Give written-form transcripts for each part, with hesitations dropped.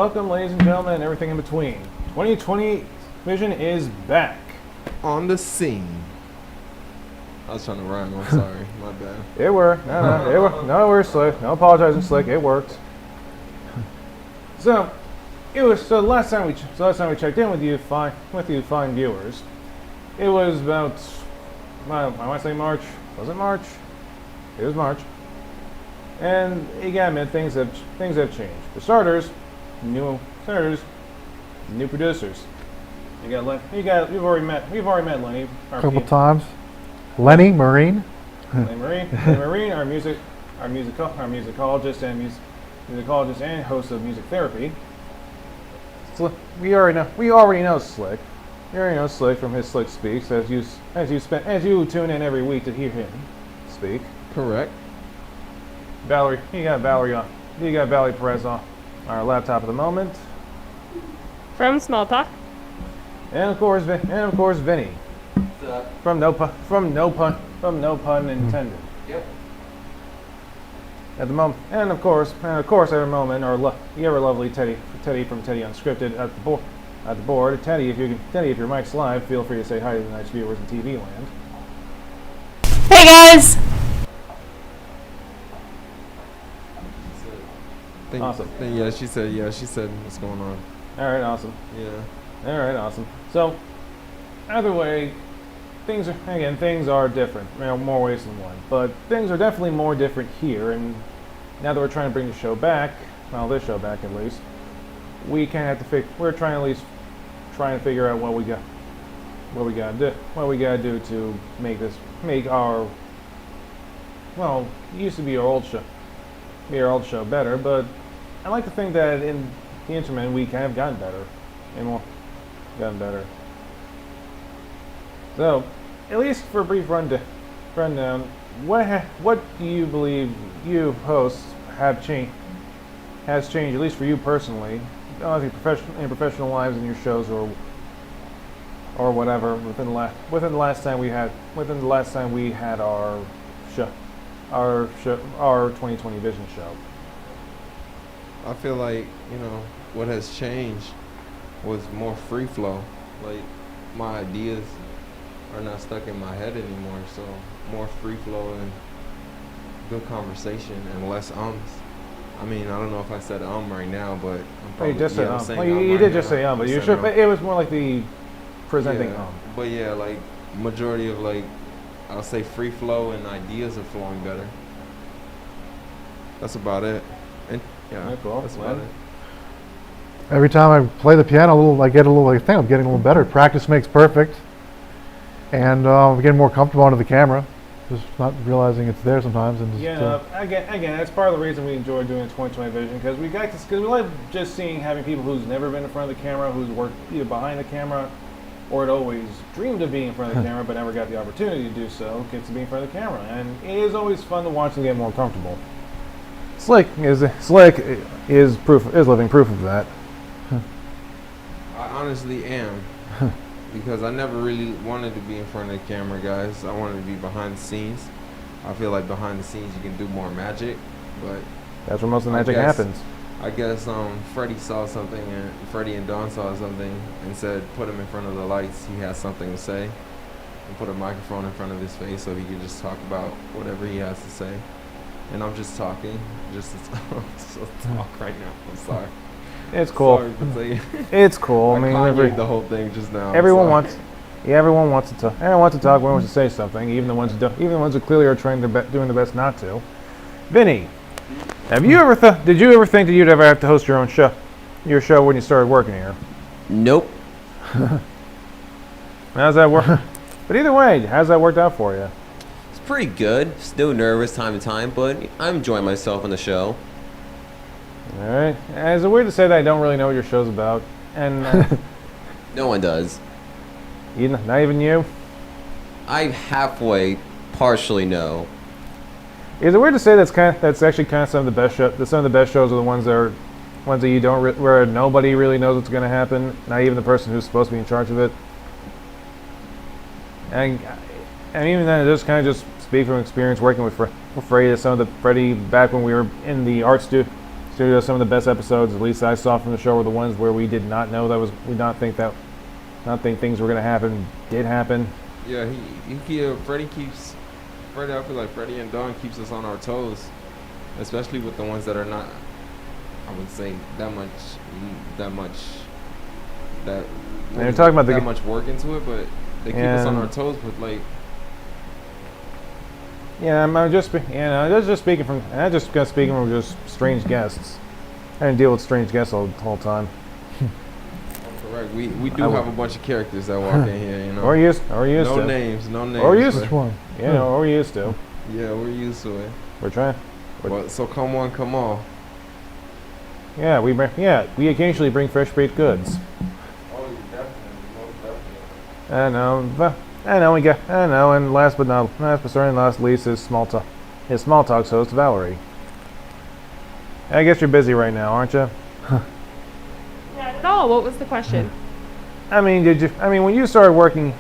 Welcome, ladies and gentlemen, and everything in between. 2020 Vision is back. On the scene. I was trying to rhyme, I'm sorry, my bad. It worked. No worries, Slick. No apologizing, Slick. It worked. So, the last time we checked in with you fine viewers. It was about, I want to say March. Was it March? It was March. And you gotta admit, things have changed. For starters, new producers. We've already met Lenny. A couple times. Lenny Marine. Lenny Marine, our musicologist and host of Music Therapy. We already know Slick. We already know Slick from his Slick Speaks, as you tune in every week to hear him speak. Correct. Valerie, you got Valerie Perez on our laptop at the moment. From Small Talk. And of course, Vinny. From no pun intended. Yep. At the moment, and of course, at the moment, our ever lovely Teddy from Teddy Unscripted at the board. Teddy, if your mic's live, feel free to say hi to the nice viewers in TV land. Hey guys! Awesome. Yeah, she said what's going on. All right, awesome. Yeah. All right, awesome. So, either way, things are different. More ways than one, but things are definitely more different here. And now that we're trying to bring the show back, well, this show back at least, we're trying to figure out what we gotta do to make our, well, it used to be our old show better, but I like to think that in the interim we kind of gotten better. So, at least for a brief rundown, what do you believe you hosts has changed, at least for you personally, in professional lives in your shows or whatever, within the last time we had our 2020 Vision show? I feel like, what has changed was more free flow. Like, my ideas are not stuck in my head anymore, so more free flow and good conversation and less ums. I mean, I don't know if I said right now, but I'm probably, you just said I'm saying you right did now. just say but you sure? But it was more like the presenting Yeah, but yeah, like majority of I'll say free flow and ideas are flowing better. That's about it. And yeah, cool. That's about it. Every time I play the piano, I think I'm getting a little better. Practice makes perfect. And I'm getting more comfortable under the camera. Just not realizing it's there sometimes. And again, that's part of the reason we enjoy doing 2020 Vision, because we like just having people who's never been in front of the camera, who's worked either behind the camera, or had always dreamed of being in front of the camera but never got the opportunity to do so, gets to be in front of the camera, and it is always fun to watch them get more comfortable. Slick is living proof of that. I honestly am. Because I never really wanted to be in front of the camera, guys. I wanted to be behind the scenes. I feel like behind the scenes you can do more magic, but that's where most of the magic happens. I guess Freddie saw something, and Freddie and Dawn saw something, and said, put him in front of the lights. He has something to say, and put a microphone in front of his face so he could just talk about whatever he has to say. And I'm just talking, just to talk right now. I'm sorry. It's cool. Sorry, it's cool. I mean, the whole thing just now. Everyone wants to talk. Everyone wants to talk. Everyone wants to say something. Even the ones who clearly are doing their best not to. Vinny, did you ever think that you'd ever have to host your own show, when you started working here? Nope. How's that work? But either way, how's that worked out for you? Pretty good. Still nervous time to time, but I'm enjoying myself on the show. All right. Is it weird to say that I don't really know what your show's about? And No one does. not even you? I halfway, partially know. Is it weird to say that's actually kind of some of the best some of the best shows are the ones that you don't where nobody really knows what's going to happen, not even the person who's supposed to be in charge of it. And even then, just kind of just speak from experience working with Freddie. Freddie back when we were in the art studio, some of the best episodes, at least I saw from the show, were the ones where we did not know not think things were going to happen, did happen. Yeah, Freddie, I feel like Freddie and Dawn keeps us on our toes, especially with the ones that are not, I would say, that much. And you're talking about that much work into it, but they keep us on our toes with like. Yeah, I'm just speaking from just strange guests. I didn't deal with strange guests the whole time. Correct. We do have a bunch of characters that walk in here, you know. Or used no to. names. Or used but- Which one? Or we used to. Yeah, we're used to it. We're trying. But, so come on, come on. Yeah, we occasionally bring fresh baked goods. Oh, definitely, most definitely. I know, and last but certainly not least is Small Talk's host, Valerie. I guess you're busy right now, aren't you? Not at all. What was the question? I mean, when you started working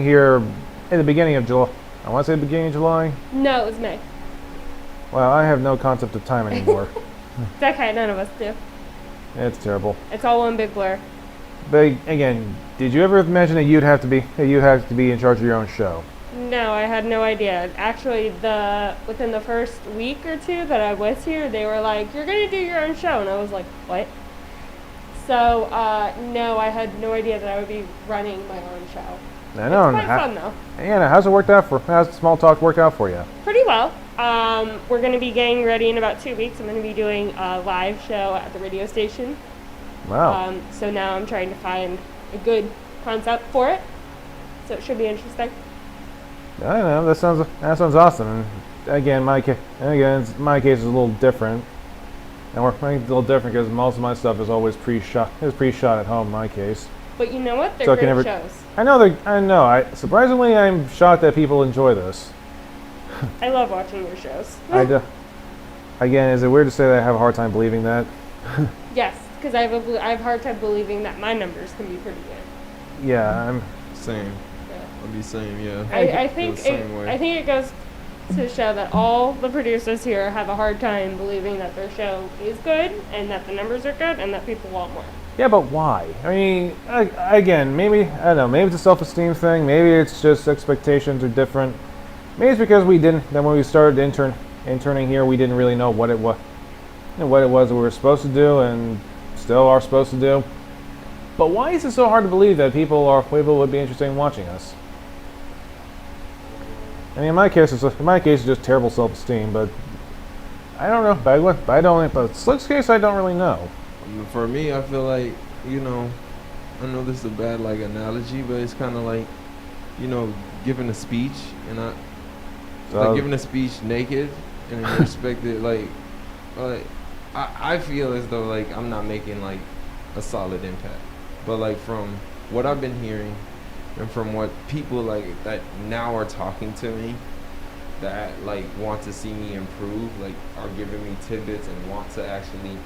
here in the beginning of July, I want to say the beginning of July? No, it was May. Well, I have no concept of time anymore. It's okay. None of us do. It's terrible. It's all one big blur. But again, did you ever imagine that you'd have to be in charge of your own show? No, I had no idea. Actually, within the first week or two that I was here, they were like, "You're gonna do your own show," and I was like, "What?" So, no, I had no idea that I would be running my own show. I know. It's quite fun though. Yeah, how's Small Talk worked out for you? Pretty well. We're going to be getting ready in about 2 weeks. I'm going to be doing a live show at the radio station. Wow. So now I'm trying to find a good concept for it. So it should be interesting. I know, that sounds awesome. And again, my case is a little different. And we're a little different because most of my stuff is always pre-shot. It's pre-shot at home in my case. But you know what? They're So I can great never- shows. I know. Surprisingly, I'm shocked that people enjoy this. I love watching your shows. Again, is it weird to say that I have a hard time believing that? Yes, because I have a hard time believing that my numbers can be pretty good. Yeah, Same. Yeah. I'll be same, yeah. I Feel think the same way. I think it goes to show that all the producers here have a hard time believing that their show is good and that the numbers are good and that people want more. Yeah, but why? I mean, again, maybe, I don't know, maybe it's a self-esteem thing, maybe it's just expectations are different. Maybe it's because when we started interning here, we didn't really know what it was that we were supposed to do and still are supposed to do. But why is it so hard to believe that people would be interested in watching us? I mean, in my case, it's just terrible self-esteem, but I don't know. But Slick's case, I don't really know. For me, I feel like, I know this is a bad analogy, but it's kind of like, giving a speech and giving a speech naked and then expected I feel as though I'm not making a solid impact, but from what I've been hearing and from what people that now are talking to me that want to see me improve, are giving me tidbits and want to actually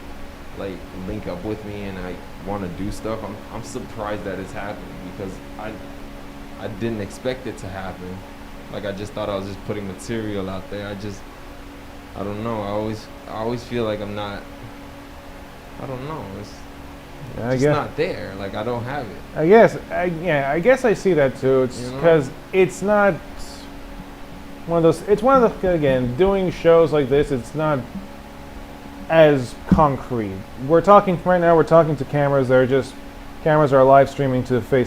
link up with me and I want to do stuff. I'm surprised that it's happening because I didn't expect it to happen. I just thought I was just putting material out there. I don't know. I always feel like I'm not. I don't know. It's just not there. I don't have it. I guess I see that too. It's because it's not one of those. It's one of the again doing shows like this. It's not as concrete. We're talking to cameras that are just cameras are live streaming to the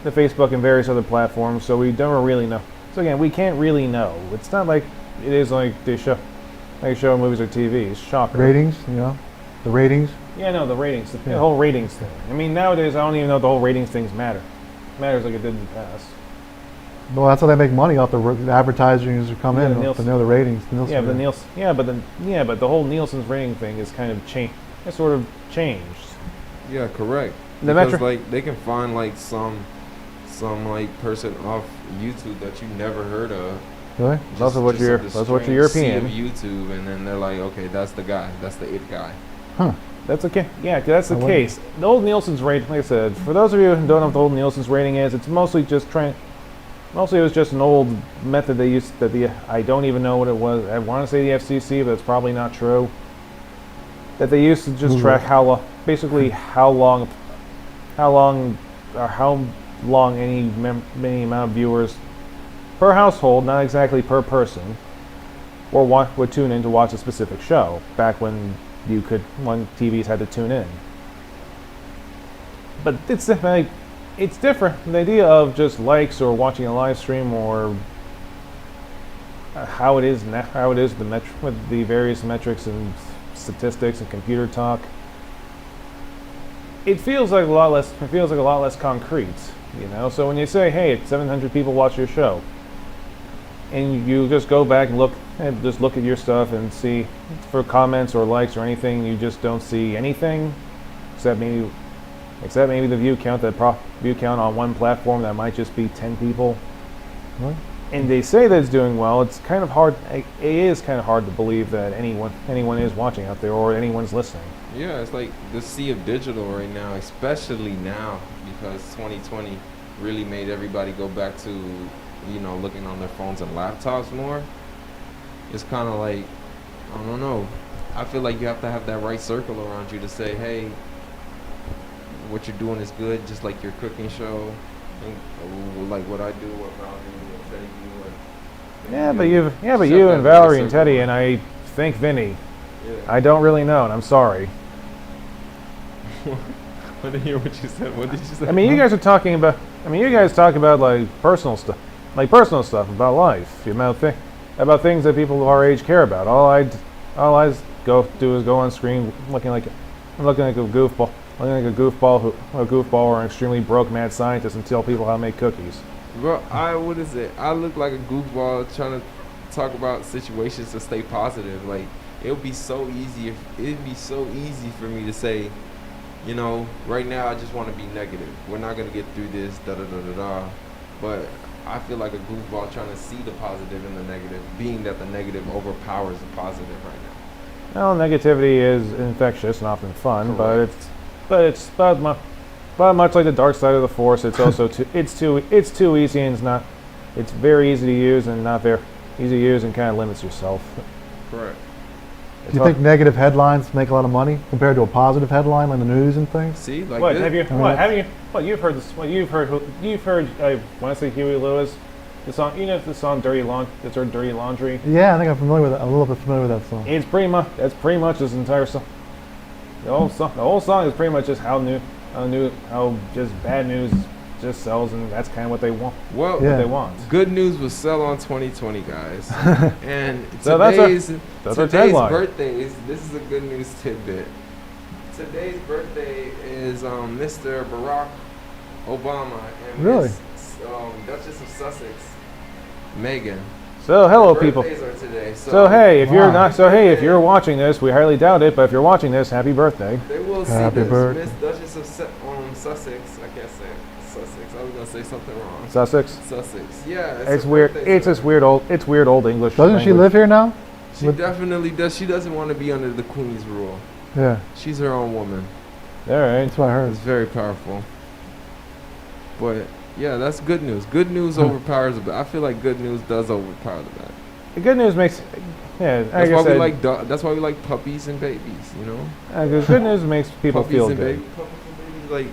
Facebook and various other platforms. So we don't really know. So again, we can't really know. It's not like it is like they show movies or TV. It's shocking. Ratings, the ratings. Yeah, no, the ratings, the whole ratings thing. I mean, nowadays I don't even know if the whole ratings things matter. It matters like it did in the past. Well, that's how they make money off the advertisers who come Yeah, in. Nielsen. They know the ratings. Nielsen Yeah, but ratings. but the whole Nielsen's rating thing is kind of changed. It's sort of changed. Yeah, correct. The Because metro- like they can find like some like person off YouTube that you never heard of. Really? Most of what just you're- the most of what strange you're sea European. of YouTube, and then they're like, okay, that's the guy. That's the it guy. Huh. That's okay. Yeah, 'cause that's the I wonder- case. The old Nielsen's rating, like I said, for those of you who don't know what the old Nielsen's rating is, it's mostly just Mostly it was just an old method they used that I don't even know what it was. I want to say the FCC, but it's probably not true. That they used to just Mhm. track basically how long any amount of viewers per household, not exactly per person, would tune in to watch a specific show. Back when TVs had to tune in. But it's different. The idea of just likes or watching a live stream or how it is with the various metrics and statistics and computer talk. It feels like a lot less concrete, you know. So when you say, "Hey, 700 people watch your show," and you just go back and look at your stuff and see for comments or likes or anything, you just don't see anything except maybe the view count on one platform that might just be 10 people. What? And they say that it's doing well. It's kind of hard. It is kind of hard to believe that anyone is watching out there or anyone's listening. Yeah, it's like the sea of digital right now, especially now because 2020 really made everybody go back to, looking on their phones and laptops more. It's kind of like, I don't know. I feel like you have to have that right circle around you to say, hey, what you're doing is good, just like your cooking show, and, like what I do, what Val do, what Teddy do. Shut You that and Valerie right and Teddy circle. and I think Vinny. Yeah. I don't really know, and I'm sorry. I didn't hear what you said. What did you say? I mean, you guys are talking about. You guys talk about like personal stuff about life. About things that people of our age care about. All I go do is go on screen looking like a goofball, or an extremely broke mad scientist and tell people how to make cookies. Bro, what is it? I look like a goofball trying to talk about situations to stay positive. Like, it'd be so easy for me to say, right now I just want to be negative. We're not gonna get through this, da da da da da. But I feel like a goofball trying to see the positive in the negative, being that the negative overpowers the positive right now. Well, negativity is infectious and often fun, Correct. but it's much like the dark side of the force. It's also it's too easy and it's very easy to use and not very easy to use and kind of limits yourself. Correct. Do you think negative headlines make a lot of money compared to a positive headline like the news and things? See, like What this. have you? mean, What have you? What you've heard this? What you've heard? I want to say Huey Lewis. The song, the song "Dirty Laundry." Yeah, I think I'm familiar with that. A little bit familiar with that song. It's pretty much that's pretty much this entire song. The whole song is pretty much just how just bad news just sells, and that's kind of what they want. Well, What Yeah. they want. good news will sell on 2020, guys. And So that's our today's tagline. birthday this is a good news tidbit. Today's birthday is Mr. Barack Obama and Really? Miss, Duchess of Sussex, Meghan. So hello, Their people. birthdays are today. So hey, if Wow. you're not, so hey, if you're watching this, we highly doubt it, but if you're watching this, happy birthday. They will see Happy this. birthday. Miss Duchess of Sussex. I can't say it. Sussex. I was gonna say something wrong. Sussex. Sussex. Yeah. It's her weird. birthday, It's so- this weird old English. Doesn't she language. live here now? She definitely does. She doesn't want to be under the Queen's rule. Yeah, She's her own woman. All right. that's what I heard. It's very powerful. But yeah, that's good news. Good news Huh. overpowers the bad. I feel like good news does overpower the bad. The good news makes, yeah. That's Like I why said, we like that's why we like puppies and babies. the good news makes people puppies feel and good. baby,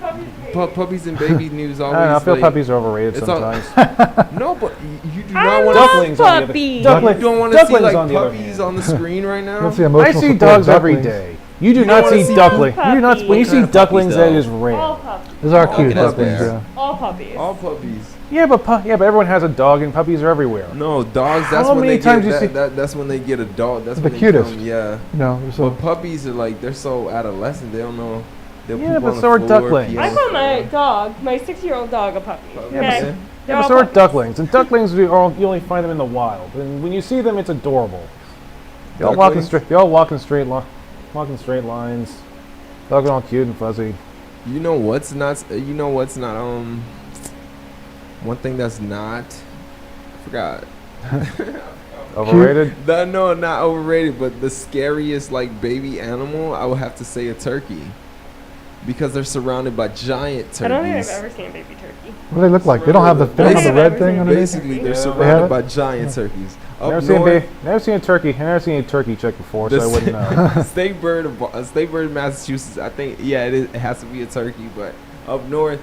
puppies and baby news I always. don't know. I feel like, puppies are overrated it's all- sometimes. No, but you do I not want love to. Ducklings on the other- puppies. Duckling- You don't want to see Ducklings like on the other puppies hand. on the screen right now. Let's see I emotional see support dogs every ducklings. day. You do You not don't see wanna see duckling. puppies. You do not when you What see kind of ducklings. puppies, That though? is rare. All puppies. Those are cute that's ducklings, fair. yeah. All puppies. All puppies. Yeah, but everyone has a dog, and puppies are everywhere. No, dogs. That's How when many they times get you see- that's when they get a dog. That's The when they cutest. become- yeah. You know, so But puppies are like they're so adolescent. They don't know. They'll Yeah, poop but on the so are floor, ducklings. pee I on call the my floor. dog, my 6-year-old dog, a puppy. Puppy. Yeah, Okay? They're Yeah, but all so are puppies. ducklings, and ducklings you only find them in the wild. And when you see them, it's adorable. They all walk in Ducklings? straight. They all walk in straight walk in straight lines. They look all cute and fuzzy. You know what's not? You know what's not? One thing that's not. I forgot. Overrated. No, not overrated, but the scariest like baby animal, I would have to say a turkey, because they're surrounded by giant turkeys. I don't think I've ever seen a baby turkey. What do they look like? They don't have the red thing underneath. Basically, they're Yeah. They have surrounded it? by giant turkeys. Up Never seen a turkey. Never seen a turkey chick before, so I The wouldn't know. State bird of Massachusetts. I think it has to be a turkey, but up north,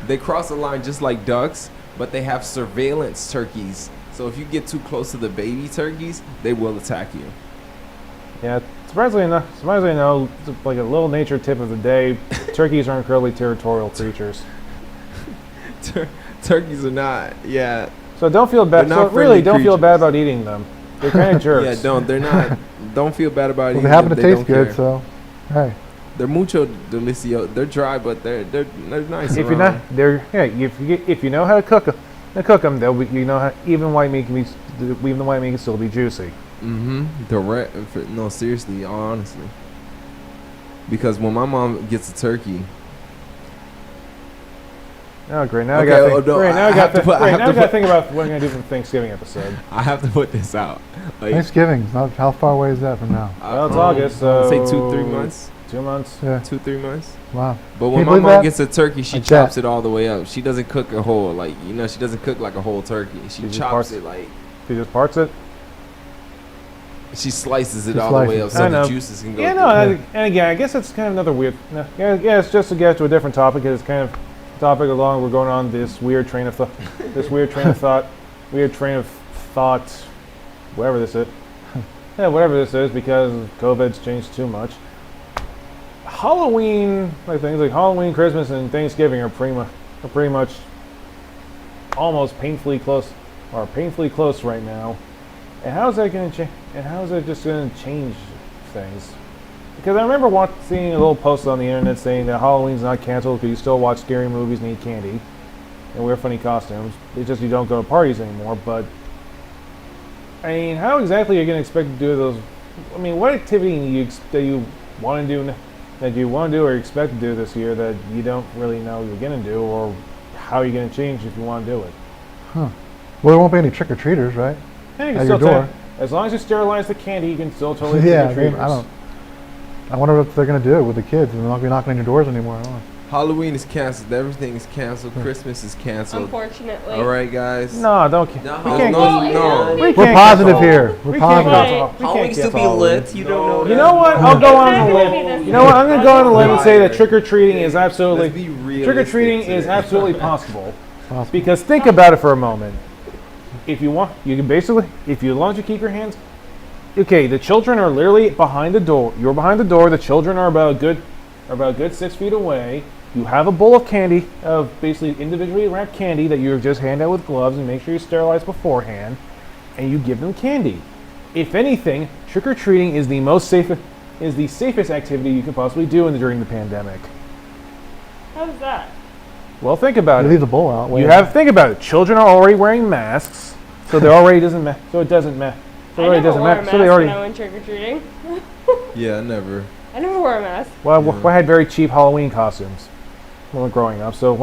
they cross the line just like ducks, but they have surveillance turkeys. So if you get too close to the baby turkeys, they will attack you. Yeah, surprisingly no, like a little nature tip of the day, turkeys are incredibly territorial creatures. Turkeys are not. Yeah. So don't feel bad. They're So not really, friendly don't feel bad creatures. about eating them. They're kind of jerks. Yeah, don't. They're not. Don't feel bad about Well, it. they happen to They taste don't good, care. so hey. They're mucho delicioso. They're dry, but they're nice. If you're around. not, they're if you know how to cook them, they'll be, even white meat can still be juicy. Direct. No, seriously, honestly. Because when my mom gets a turkey, Oh great! Now Okay, I got oh, think, no, great, now I I got have to to put- I have now to I got to put- think about what I'm gonna do for the Thanksgiving episode. I have to put this out. Like, Thanksgiving's not how far away is that from now? Well, it's August, so say 2-3 months. 2 months. Yeah. 2-3 months. Wow. But Can when you my believe mom that? gets a turkey, she Like chops that. it all the way up. She doesn't cook a whole, she doesn't cook like a whole turkey. She just chops parts- it like, She just parts it. she slices it She all the way up slices so I the know. juices can go Yeah, through. no, and again, I guess it's kind of another weird. No, yeah, it's just to get to a different topic. It's kind of topic along. We're going on this weird train of thought, whatever this is. Yeah, whatever this is, because COVID's changed too much. Halloween, like things like Halloween, Christmas, and Thanksgiving are pretty much almost painfully close right now. And how is that going to change? And how is it just going to change things? Because I remember seeing a little post on the internet saying that Halloween's not canceled because you still watch scary movies and eat candy and wear funny costumes. It's just you don't go to parties anymore. But I mean, how exactly are you going to expect to do those? I mean, what activity that you want to do or expect to do this year that you don't really know you're going to do, or how you're going to change if you want to do it? Well, there won't be any trick-or-treaters, right? And you can At still your door. as long as you sterilize the candy, you can still totally Yeah, I trick or mean, I wonder what they're going to do with the kids. They're not going to be knocking on your doors anymore. I don't know. Halloween is canceled. Everything is canceled. Christmas is canceled. Unfortunately. All right, guys. No, don't. No, We can't. no. we We're can't positive cancel- here. We're we can't positive. cancel- Right. we Halloween can't can still be cancel Halloween. lit. You don't know. You know what? I'll go on a It's not gonna be limb. this You know what? I'm gonna go on a limb and say that Liar. trick or treating is Let's absolutely be realistic trick or treating is today. absolutely possible. Possible. Because think about it for a moment. If you want, you can basically, if you as long as you keep your hands. Okay, the children are literally behind the door. You're behind the door. The children are about a good 6 feet away. You have a bowl of candy, of basically individually wrapped candy that you just hand out with gloves and make sure you sterilize beforehand, and you give them candy. If anything, trick or treating is the safest activity you can possibly do during the pandemic. How's that? Well, think about You it. leave the bowl out. Think about it. Children are already wearing masks, so they already doesn't matter. So it doesn't matter. So it I already never doesn't wore a matter. mask So they when already. I went trick-or-treating. Yeah, never. I never wore a mask. Well, Yeah. I had very cheap Halloween costumes when we were growing up. So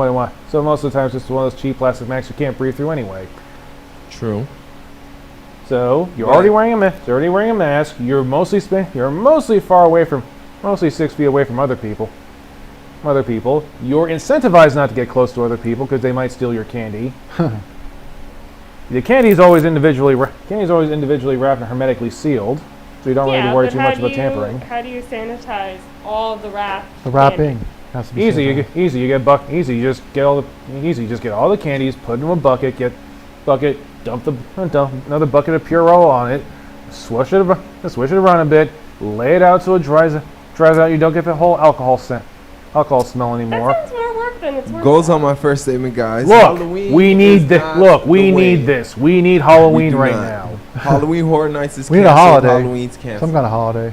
so most of the time it's just one of those cheap plastic masks you can't breathe through anyway. True. So you're Right. already wearing a mask. You're already wearing a mask. You're mostly far away from, mostly 6 feet away from other people. You're incentivized not to get close to other people because they might steal your candy. The candy is always individually wrapped and hermetically sealed, so you don't really have to worry but too how much do about tampering. How do you sanitize all the wrap? The wrapping has to be Easy, you sanitized. you just get all the candies, put it in a bucket, dump another bucket of Purell on it, swish it around a bit, lay it out so it dries out. You don't get the whole alcohol smell anymore. That sounds more work than it's worth. Goes on my first statement, guys. Look, Halloween we is need this. not Look, the we way. need this. We need We Halloween do right not. now. Halloween Horror Nights is We need a canceled. holiday. Halloween's canceled. Some kind of holiday.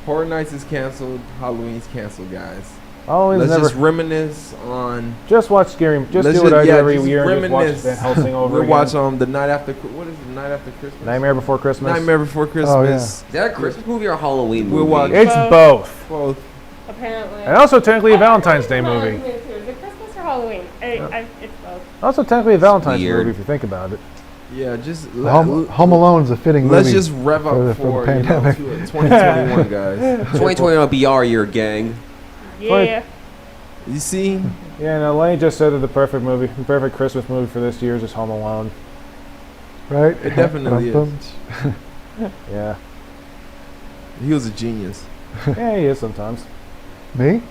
Horror Nights is canceled. Halloween's canceled, guys. Halloween's Let's never. just reminisce on. Just watch Scary. Just let's do what I do yeah, every just year and just watch reminisce. Van Helsing over We'll again. watch the night after. What is it? Night after Christmas. Nightmare Before Christmas. Nightmare Before Christmas. Oh, yeah. Is that a Christmas movie or a Halloween movie? We'll watch- It's both. Both. Apparently. And also technically a I don't Valentine's Day know movie. too. Is it Christmas or Halloween? It's both. Also technically a Valentine's Day weird. movie if you think about it. Yeah, just Home Alone's a fitting let's movie. just rev up for the for pandemic. 2021, guys. 2020 will be our year, gang. Yeah. You see, Yeah, no, Lenny just said that the perfect movie, the perfect Christmas movie for this year is just Home Alone. Right? It definitely is. Yeah. he was a genius. Yeah, he is sometimes. Me?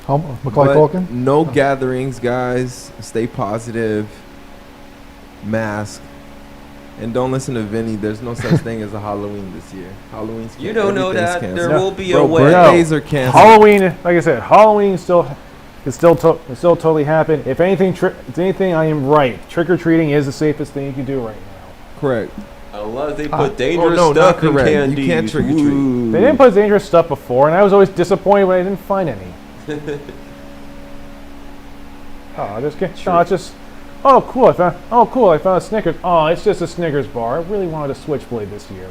Macaulay But Culkin? no gatherings, guys. Stay positive. Mask. And don't listen to Vinny. There's no such thing as a Halloween this year. Halloween's You don't know everything's that. canceled. There will be a Bro, way. Birthdays are canceled. Halloween, like I said, Halloween still totally happen. If anything, I am right. Trick or treating is the safest thing you can do right now. Correct. Unless they Ah. put dangerous no, not stuff in correct. candy. You can't trick or treat. They didn't put dangerous stuff before, and I was always disappointed when I didn't find any. Oh, I just can't. No, it's just. Oh, cool! I found a Snickers. Oh, it's just a Snickers bar. I really wanted a Switchblade this year.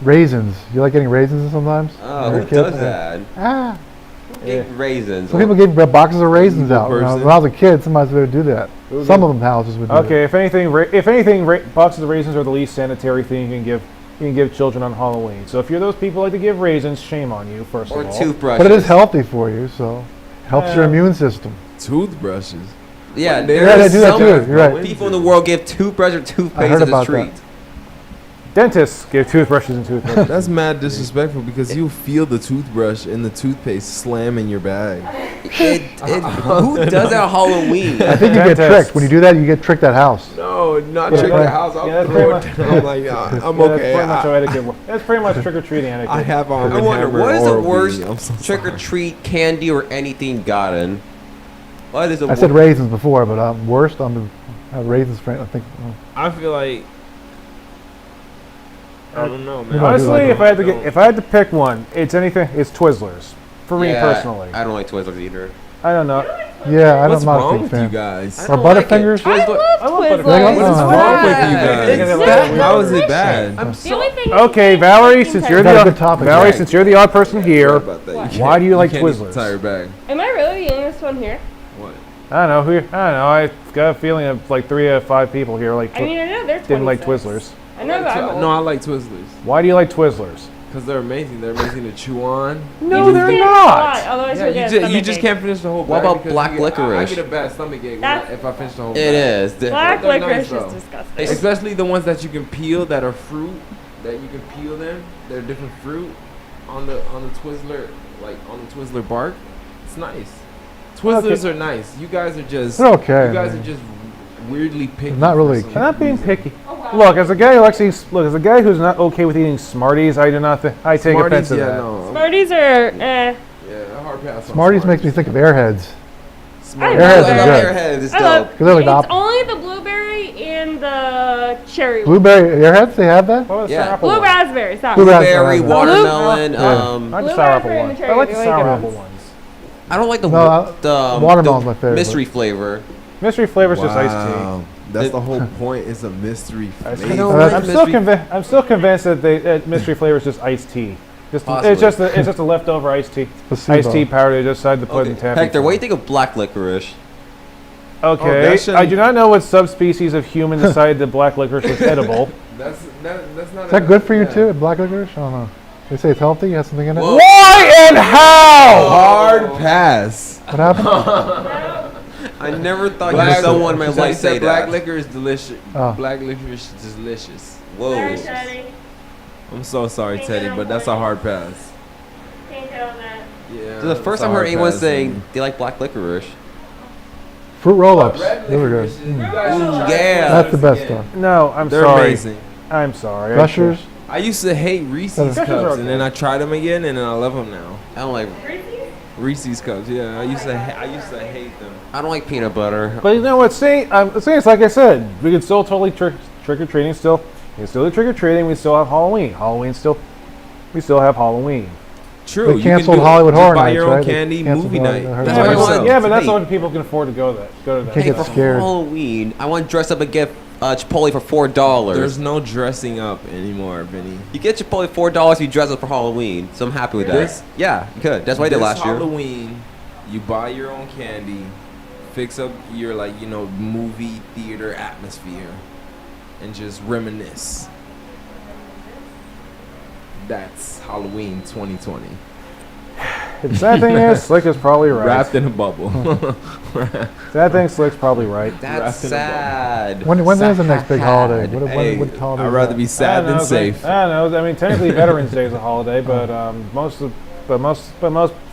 Raisins. You like getting raisins sometimes? Oh, When you're who a kid? does that? Ah. Get raisins. Some people gave boxes of raisins Evil out. When person. I was a kid, somebody would do that. Who Some did? of them houses would do Okay, if anything, boxes of raisins are the least sanitary thing you can give children on Halloween. So if you're those people who like to give raisins, shame on you. First Or of all. that. toothbrushes. But it is healthy for you, so helps your Yeah. immune system. Toothbrushes. Yeah, Yeah, there they is do that some too. You're right. people in the world give toothbrush or I toothpaste heard as a about treat. that. Dentists give toothbrushes and toothbrushes. That's mad disrespectful because you feel the toothbrush and the toothpaste slam in your bag. Who does that on Halloween? I think you get Dentists. tricked. When you do that, you get tricked at house. No, not Yeah, trick that- the house. I'll yeah, that's throw it pretty down. I'm like, nah, I'm Yeah, okay. That's pretty much how etiquette. That's pretty much trick or treating etiquette. I have on. I wonder, what is the worst I'm so trick or sorry. treat candy or anything gotten? What is the I said wor- raisins before, but worst on the raisins. I think. I feel like I don't know, man. You know, Honestly, like if I had to pick one, it's Twizzlers. For me Yeah, personally, I don't like Twizzlers either. I don't know. Yeah, What's I'm not a wrong big with you fan. guys? I Or don't like it. Butterfingers? I I love love Twizzlers. Butterfingers. What is Oh, wrong with yeah. you guys? It's They're How is it delicious. bad? The only thing Okay, is Valerie, making since sense. you're Got a the good topic. Valerie, Right. since you're the odd person Sorry here, about that. What? You why can't- do you like can't eat the Twizzlers? entire bag. Am I really the youngest one here? What? I don't know. I don't know. I've got a feeling of like 3 out of 5 people here like I mean, I know they're 26. didn't like Twizzlers. I know that I'm old. No, I like Twizzlers Why do you like Twizzlers? because they're amazing. They're amazing to chew on. No, You they're just can't not. fly, otherwise Yeah, you'll get a you stomach just ache. can't finish the whole bag. What about because black you get- I licorice? get a bad stomach ache That's- if I finish the whole It bag. is. Black They're nice, licorice though. is disgusting. Especially the ones that you can peel that are fruit that you can peel them. They're different fruit on the Twizzler, like on the Twizzler bark. It's nice. Twizzlers are nice. You guys are just They're okay, You guys man. are just weirdly picky. Not really for some I'm not being reason. picky. Oh, wow. Look, as a guy who actually as a guy who's not okay with eating Smarties, I do not. I take Smarties, offense to yeah, that. no. Smarties are, Yeah, a hard pass. on Smarties makes me think of Airheads. Smarties. Airheads I are love good. Airheads. It's I love. dope. They're like the It's op- only the blueberry and the cherry. Blueberry Airheads, they have that? What was the Yeah. sour apple Blue one? raspberry. Sorry. Blue Blueberry, raspberry. watermelon. Yeah. I like the Blue sour apple raspberry and ones. cherry I like are the really sour good. apple ones. I don't like the No, watermelon's the my favorite. mystery flavor. Mystery flavor's just iced tea. Wow. That's It- the whole point. It's a mystery Iced flavor. tea. don't like I'm still convinced that mystery flavor is just iced tea. Possibly. It's just a leftover iced tea. Placebo. Iced tea powder they just decided to put in Okay. taffy. Hector, what do you think of black licorice? Okay, that shouldn't- I do not know what subspecies of human decided that black licorice was edible. That's not. Is that good for you too, black licorice? I don't know. They say it's healthy, has something in it? Whoa. Why and how? Hard pass. What happened? I never thought someone in my life say black that. liquor is delicious. Oh. Black licorice is delicious. Whoa. Sorry, Teddy. I'm so sorry, Teddy, but that's a hard pass. Can't get on that. Yeah. This is the first time I heard anyone saying they like black licorice. Fruit roll-ups. Those are good. Ooh, yeah. That's the best stuff. No, I'm They're sorry. amazing. I'm sorry. Gushers. I used to hate Reese's Gushers cups, are and then I tried them again, and then I love them now. I don't like Reese's cups, yeah. I used to hate them. I don't like peanut butter. But you know what? See, it's like I said, we could still totally trick or treating. Still, we can still do trick or treating. We still have Halloween. We still have Halloween. True. They you can canceled do it. Hollywood Just Horror buy Nights, your own right? They candy, canceled movie Hollywood night. Horror That's By what I Nights. want. Yeah, but that's Hey. the only people can afford to go to that. Can't Hey, get for scared. Halloween, I want to dress up and get Chipotle for $4. There's no dressing up anymore, Vinny. You get Chipotle $4 if you dress up for Halloween, so I'm happy with that. This- Yeah, you could. That's what I did This last year. Halloween, you buy your own candy, fix up your movie theater atmosphere, and just reminisce. That's Halloween 2020. The sad thing is, Slick is probably right. Wrapped in a bubble. Sad thing, Slick's probably right. That's Wrapped in a bubble. sad. When is the next big holiday? Hey, What holiday I'd is rather that? be sad than safe. I don't know. I mean, technically Veterans Day is a holiday, but most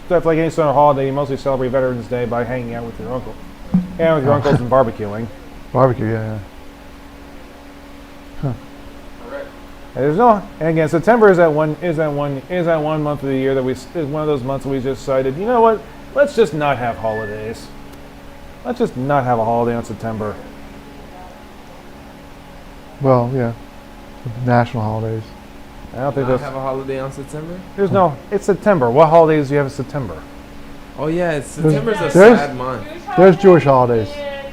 that's like any sort of holiday. You mostly celebrate Veterans Day by hanging out with your uncle, hanging out with your uncles and barbecuing. Barbecue, yeah. And there's no, and again, September is that one month of the year that is one of those months that we just decided, you know what? Let's just not have holidays. Let's just not have a holiday on September. Well, yeah. National holidays. I don't think Not have a holiday on September? there's no. It's September. What holidays do you have in September? Oh yeah, September's a There's- sad month. There's Jewish holidays.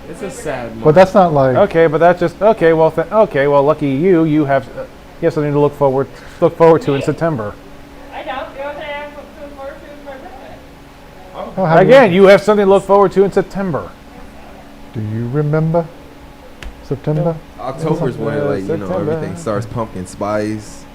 It's a sad month. But that's not like. Okay, but that's just okay. Well, lucky you. You have something to look forward to in September. I don't. The only thing I look forward to is my birthday. Oh, how do Again, you have something to look forward to in September. Do you remember September? October's where September. everything starts. Pumpkin spice,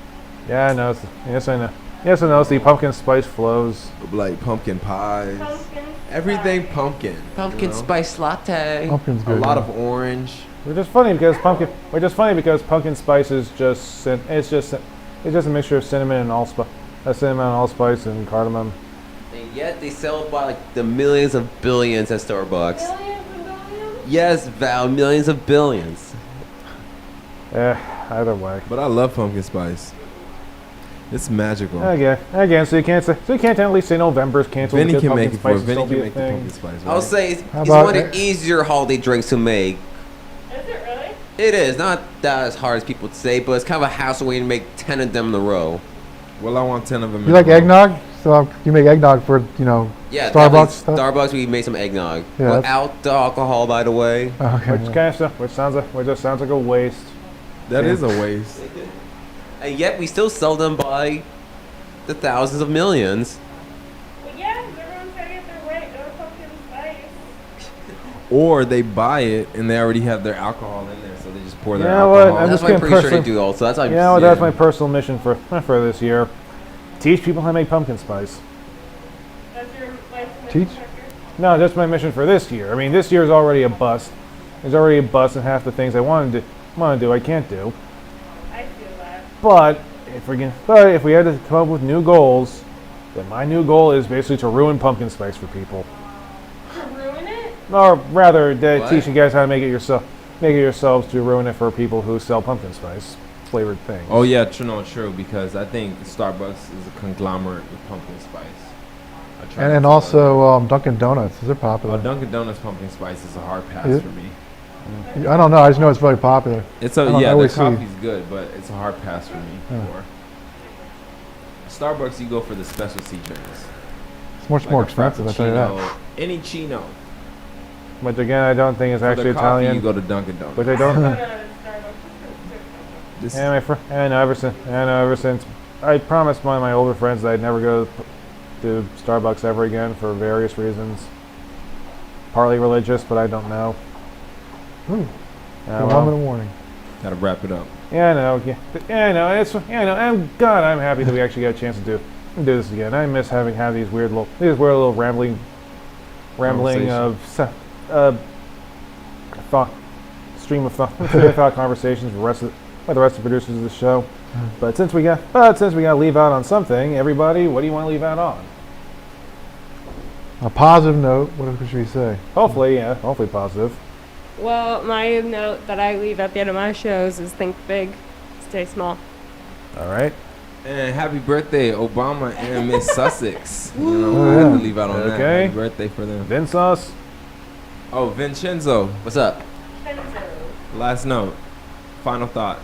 Yeah, I know. Yes, I know. Yes, I know. The pumpkin spice flows. like pumpkin pies, Pumpkin everything pumpkin. Pumpkin you know? spice latte. Pumpkin's A good. lot yeah. of orange. Which is funny because pumpkin spice is just it's just a mixture of cinnamon and allspice and cardamom. And yet they sell it by like the millions of billions at Starbucks. billions and billions. Yes, Val, millions of billions. Either way. But I love pumpkin spice. It's magical. Again, so you can't technically say November's canceled. Vinny because can make pumpkin it for spice Vinny will can be a make the thing. pumpkin spice. I'll right? say it's How one about of the easier holiday drinks to make. Is it really? It is not that as hard as people say, but it's kind of a hassle way to make 10 of them in a row. Well, I want 10 of them. You like eggnog? So you make eggnog for, Yeah, Starbucks definitely stuff? Starbucks, we made some eggnog Yeah, without the alcohol, by the way. Okay. Which just sounds like a waste. That is a waste. And yet we still sell them by the thousands of millions. Well, yeah, everyone's gotta get their way. No pumpkin spice. Or they buy it and they already have their alcohol in there, so they just pour their You know what? alcohol. I'm That's just what I'm gonna pretty sure they personally- do also. That's how You know what? Yeah. That's my personal mission for this year. Teach people how to make pumpkin spice. That's your life's Teach? mission, Tucker. No, that's my mission for this year. I mean, this year is already a bust. There's already a bust, and half the things I want to do, I can't do. I feel that. But if we had to come up with new goals, then my new goal is basically to ruin pumpkin spice for people, To ruin it? or rather, What? teach you guys how to make it yourselves to ruin it for people who sell pumpkin spice flavored things. Oh yeah, true. Because I think Starbucks is a conglomerate with pumpkin spice. I try not And to also Dunkin' Donuts. They're go there. popular. Dunkin' Donuts pumpkin spice is a hard pass Is it? for me. I don't know. I just know it's very popular. It's I a don't- I yeah, the always see- coffee's good, but it's a hard pass for me. Yeah. For Starbucks, you go for the specialty drinks. It's much Like more a expensive, I tell you that. Frappuccino, Any chino. But again, I don't think it's For actually the coffee, Italian. you go to Dunkin' Donuts. Which I don't. Go to Starbucks. This- Yeah, I know ever since I promised one of my older friends that I'd never go to Starbucks ever again for various reasons. Partly religious, but I don't know. Ooh, Yeah, a well, moment of warning. Gotta wrap it up. yeah, I know. Yeah, I know. I know. I'm happy that we actually got a chance to do this again. I miss having these weird little rambling of thought, stream of thought conversations with the rest of the producers of the show. But since we got to leave out on something, everybody, what do you want to leave out on? A positive note. What should we say? Hopefully positive. Well, my note that I leave at the end of my shows is think big, stay small. All right. And happy birthday, Obama and Miss Sussex. You know, Oh, I had yeah. to leave out on that. Okay. Happy birthday for them. Vincenzo. Oh, Vincenzo. What's up? Last note. Final thought.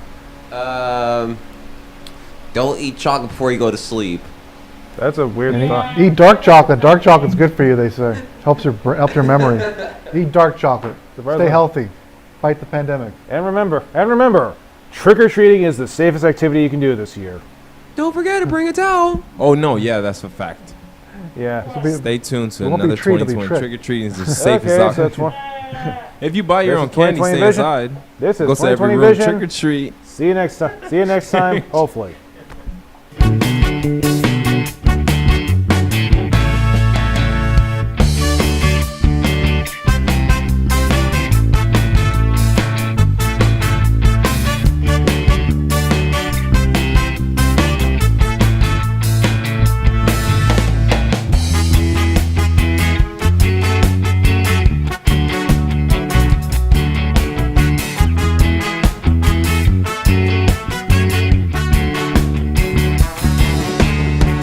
Don't eat chocolate before you go to sleep. That's a weird And thought. eat dark chocolate. Dark chocolate's good for you, they say. Helps your memory. Eat dark chocolate. Stay healthy. Fight the pandemic. And remember, trick or treating is the safest activity you can do this year. Don't forget to bring a towel. Oh no, yeah, that's a fact. Yeah. This'll be- Stay tuned to It won't be another treat, it'll be 2020. trick. Trick or treating is the safest Okay, so option. that's one. If you buy your This own is candy, 2020 stay vision. inside. This is Go to every 2020 room, vision. trick or treat. See you next time. Hopefully.